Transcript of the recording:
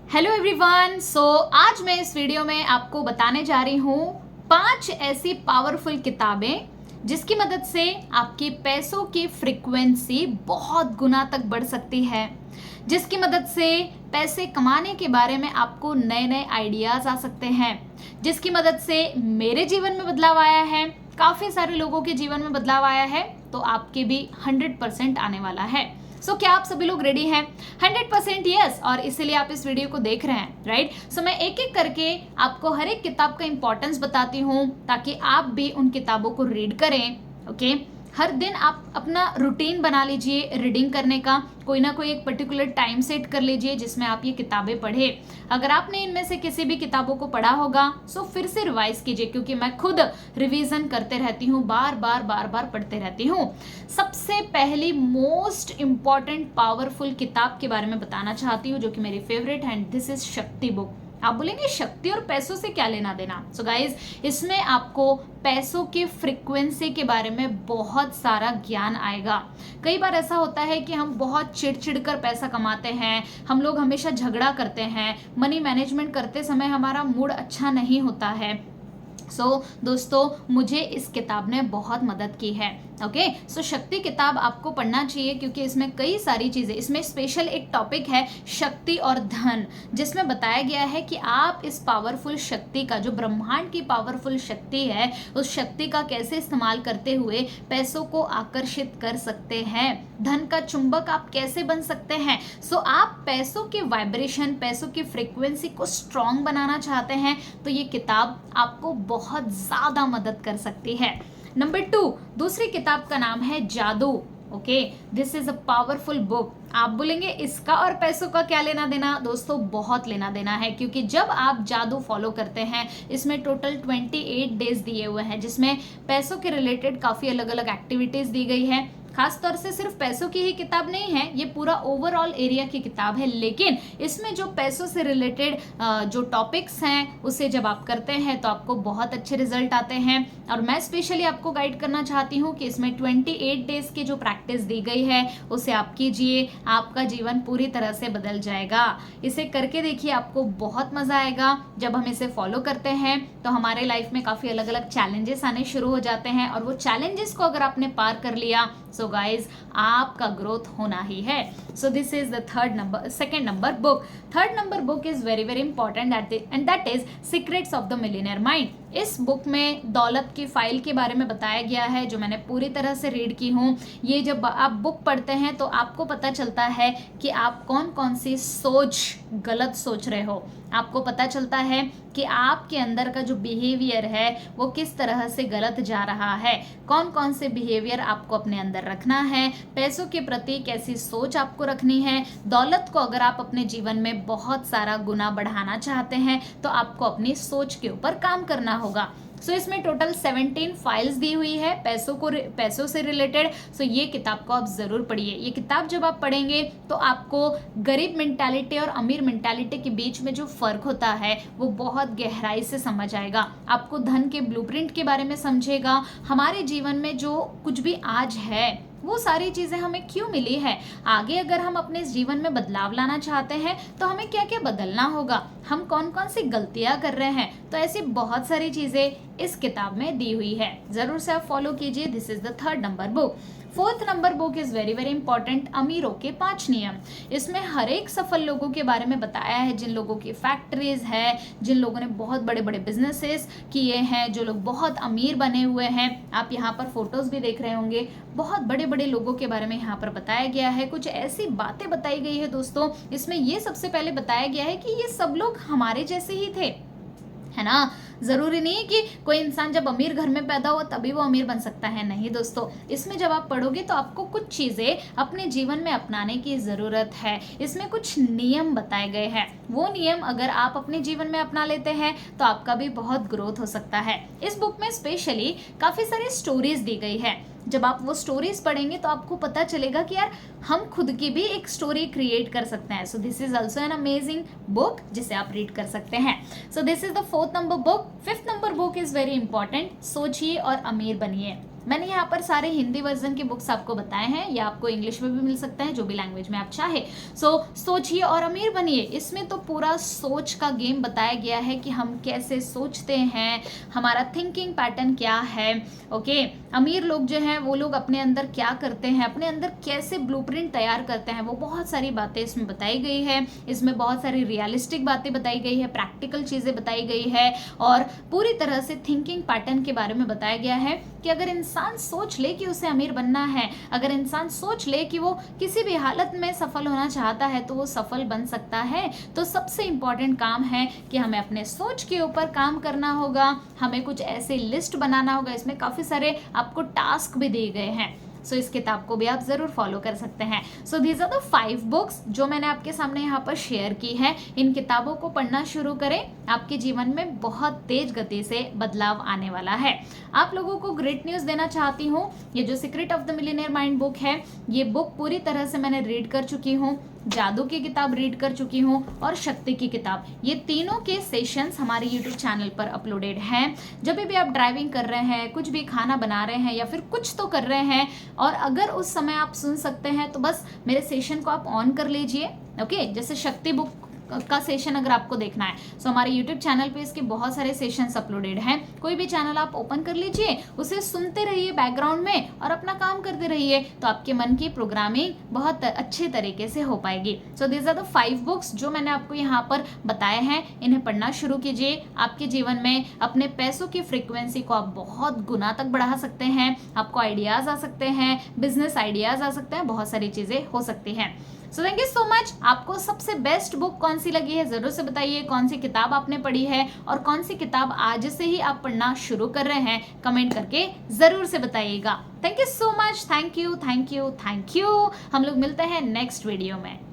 Hello everyone. आज मैं इस वीडियो में आपको बताने जा रही हूँ 5 ऐसी पावरफुल किताबें जिसकी मदद से आपके पैसों की फ्रीक्वेंसी बहुत गुना तक बढ़ सकती है, जिसकी मदद से पैसे कमाने के बारे में आपको नए नए आइडियाज आ सकते हैं, जिसकी मदद से मेरे जीवन में बदलाव आया है, काफ़ी सारे लोगों के जीवन में बदलाव आया है, तो आपके भी 100% आने वाला है। क्या आप सभी लोग रेडी हैं? 100% यस। और इसीलिए आप इस वीडियो को देख रहे हैं, राइट? मैं एक एक करके आपको हर एक किताब का इंपॉर्टेंस बताती हूँ ताकि आप भी उन किताबों को रीड करें। ओके, हर दिन आप अपना रूटीन बना लीजिए रीडिंग करने का, कोई ना कोई एक पर्टिकुलर टाइम सेट कर लीजिए जिसमें आप ये किताबें पढ़ें। अगर आपने इनमें से किसी भी किताबों को पढ़ा होगा फिर से रिवाइज कीजिए, क्योंकि मैं खुद रिवीजन करते रहती हूँ, बार बार पढ़ते रहती हूँ। सबसे पहली मोस्ट इंपॉर्टेंट पावरफुल किताब के बारे में बताना चाहती हूँ जो कि मेरी फेवरेट है, दिस इज शक्ति बुक। आप बोलेंगे शक्ति और पैसों से क्या लेना देना? गाइज, इसमें आपको पैसों के फ्रीक्वेंसी के बारे में बहुत सारा ज्ञान आएगा। कई बार ऐसा होता है कि हम बहुत चिड़चिड़ कर पैसा कमाते हैं, हम लोग हमेशा झगड़ा करते हैं, मनी मैनेजमेंट करते समय हमारा मूड अच्छा नहीं होता है। दोस्तों, मुझे इस किताब ने बहुत मदद की है। ओके, शक्ति किताब आपको पढ़ना चाहिए क्योंकि इसमें कई सारी चीज़ें, इसमें स्पेशल एक टॉपिक है शक्ति और धन, जिसमें बताया गया है कि आप इस पावरफुल शक्ति का, जो ब्रह्मांड की पावरफुल शक्ति है, उस शक्ति का कैसे इस्तेमाल करते हुए पैसों को आकर्षित कर सकते हैं, धन का चुंबक आप कैसे बन सकते हैं। आप पैसों के वाइब्रेशन, पैसों की फ्रीक्वेंसी को स्ट्रॉन्ग बनाना चाहते हैं तो ये किताब आपको बहुत ज़्यादा मदद कर सकती है। नंबर 2, दूसरी किताब का नाम है जादू। Okay, this is a powerful book. आप बोलेंगे इसका और पैसों का क्या लेना देना? दोस्तों, बहुत लेना देना है, क्योंकि जब आप जादू फॉलो करते हैं, इसमें टोटल 28 डेज दिए हुए हैं जिसमें पैसों के रिलेटेड काफ़ी अलग अलग एक्टिविटीज़ दी गई है। खास तौर से सिर्फ पैसों की ही किताब नहीं है, ये पूरा ओवरऑल एरिया की किताब है, लेकिन इसमें जो पैसों से रिलेटेड जो टॉपिक्स हैं उसे जब आप करते हैं तो आपको बहुत अच्छे रिजल्ट आते हैं। और मैं स्पेशली आपको गाइड करना चाहती हूँ कि इसमें 28 डेज की जो प्रैक्टिस दी गई है उसे आप कीजिए, आपका जीवन पूरी तरह से बदल जाएगा। इसे करके देखिए, आपको बहुत मजा आएगा। जब हम इसे फॉलो करते हैं तो हमारे लाइफ में काफ़ी अलग अलग चैलेंजेस आने शुरू हो जाते हैं, और वो चैलेंजेस को अगर आपने पार कर लिया गाइज, आपका ग्रोथ होना ही है। This is the second number book. Third number book is very very important and that is secrets of the millionaire mind. इस बुक में दौलत की फाइल के बारे में बताया गया है, जो मैंने पूरी तरह से रीड की हूँ। ये जब आप बुक पढ़ते हैं तो आपको पता चलता है कि आप कौन कौन सी गलत सोच रहे हो। आपको पता चलता है कि आपके अंदर का जो बिहेवियर है वो किस तरह से गलत जा रहा है, कौन कौन से बिहेवियर आपको अपने अंदर रखना है, पैसों के प्रति कैसी सोच आपको रखनी है। दौलत को अगर आप अपने जीवन में बहुत सारा गुना बढ़ाना चाहते हैं तो आपको अपनी सोच के ऊपर काम करना होगा। इसमें टोटल 17 फाइल्स दी हुई है पैसों से रिलेटेड। ये किताब को आप ज़रूर पढ़िए। ये किताब जब आप पढ़ेंगे तो आपको गरीब मेंटालिटी और अमीर मेंटालिटी के बीच में जो फ़र्क होता है वो बहुत गहराई से समझ आएगा। आपको धन के ब्लूप्रिंट के बारे में समझेगा, हमारे जीवन में जो कुछ भी आज है वो सारी चीज़ें हमें क्यों मिली है, आगे अगर हम अपने जीवन में बदलाव लाना चाहते हैं तो हमें क्या क्या बदलना होगा, हम कौन कौन सी गलतियां कर रहे हैं। तो ऐसी बहुत सारी चीज़ें इस किताब में दी हुई है, ज़रूर से आप फॉलो कीजिए। This is the third number book. Fourth number book is very very important, अमीरों के 5 नियम। इसमें हर एक सफल लोगों के बारे में बताया है, जिन लोगों की फैक्ट्रीज है, जिन लोगों ने बहुत बड़े बड़े बिजनेसेस किए हैं, जो लोग बहुत अमीर बने हुए हैं। आप यहाँ पर फोटोज भी देख रहे होंगे, बहुत बड़े बड़े लोगों के बारे में यहाँ पर बताया गया है। कुछ ऐसी बातें बताई गई है दोस्तों, इसमें ये सबसे पहले बताया गया है कि ये सब लोग हमारे जैसे ही थे, है ना। ज़रूरी नहीं है कि कोई इंसान जब अमीर घर में पैदा हो तभी वो अमीर बन सकता है, नहीं दोस्तों। इसमें जब आप पढ़ोगे तो आपको कुछ चीज़ें अपने जीवन में अपनाने की ज़रूरत है। इसमें कुछ नियम बताए गए हैं, वो नियम अगर आप अपने जीवन में अपना लेते हैं तो आपका भी बहुत ग्रोथ हो सकता है। इस बुक में स्पेशली काफ़ी सारी स्टोरीज दी गई है। जब आप वो स्टोरीज पढ़ेंगे तो आपको पता चलेगा कि यार हम खुद की भी एक स्टोरी क्रिएट कर सकते हैं। This is also an amazing book जिसे आप रीड कर सकते हैं। This is the fourth number book. Fifth number book is very important, सोचिए और अमीर बनिए। मैंने यहाँ पर सारे हिंदी वर्जन के बुक्स आपको बताए हैं, या आपको इंग्लिश में भी मिल सकता है, जो भी लैंग्वेज में आप चाहे। सो सोचिए और अमीर बनिए, इसमें तो पूरा सोच का गेम बताया गया है कि हम कैसे सोचते हैं, हमारा थिंकिंग पैटर्न क्या है। ओके, अमीर लोग जो हैं वो लोग अपने अंदर क्या करते हैं, अपने अंदर कैसे ब्लूप्रिंट तैयार करते हैं, वो बहुत सारी बातें इसमें बताई गई है। इसमें बहुत सारी रियलिस्टिक बातें बताई गई है, प्रैक्टिकल चीज़ें बताई गई है, और पूरी तरह से थिंकिंग पैटर्न के बारे में बताया गया है कि अगर इंसान सोच ले कि उसे अमीर बनना है, अगर इंसान सोच ले कि वो किसी भी हालत में सफल होना चाहता है तो वो सफल बन सकता है। तो सबसे इम्पॉर्टेंट काम है कि हमें अपने सोच के ऊपर काम करना होगा, हमें कुछ ऐसे लिस्ट बनाना होगा। इसमें काफ़ी सारे आपको टास्क भी दिए गए हैं। सो इस किताब को भी आप ज़रूर फॉलो कर सकते हैं। So these are the 5 books जो मैंने आपके सामने यहाँ पर शेयर की है। इन किताबों को पढ़ना शुरू करें, आपके जीवन में बहुत तेज गति से बदलाव आने वाला है। आप लोगों को ग्रेट न्यूज़ देना चाहती हूँ, ये जो secret of the millionaire mind book है, ये बुक पूरी तरह से मैंने रीड कर चुकी हूँ। जादू की किताब रीड कर चुकी हूँ और शक्ति की किताब, ये तीनों के सेशंस हमारे यूट्यूब चैनल पर अपलोडेड हैं। जब भी आप ड्राइविंग कर रहे हैं, कुछ भी खाना बना रहे हैं, या फिर कुछ तो कर रहे हैं, और अगर उस समय आप सुन सकते हैं तो बस मेरे सेशन को आप ऑन कर लीजिए। ओके, जैसे शक्ति बुक का सेशन अगर आपको देखना है, सो हमारे YouTube चैनल पे इसके बहुत सारे सेशंस अपलोडेड हैं। कोई भी चैनल आप ओपन कर लीजिए, उसे सुनते रहिए बैकग्राउंड में और अपना काम करते रहिए, तो आपके मन की प्रोग्रामिंग बहुत अच्छे तरीके से हो पाएगी। So this are the 5 books जो मैंने आपको यहाँ पर बताए हैं, इन्हें पढ़ना शुरू कीजिए। आपके जीवन में अपने पैसों की फ्रीक्वेंसी को आप बहुत गुना तक बढ़ा सकते हैं। आपको आइडियाज आ सकते हैं, बिजनेस आइडियाज आ सकते हैं, बहुत सारी चीजें हो सकती हैं। So thank you so much. आपको सबसे बेस्ट बुक कौन सी लगी है जरूर से बताइए, कौन सी किताब आपने पढ़ी है और कौन सी किताब आज से ही आप पढ़ना शुरू कर रहे हैं, कमेंट करके जरूर से बताइएगा। Thank you so much, thank you thank you thank you. हम लोग मिलते हैं नेक्स्ट वीडियो में।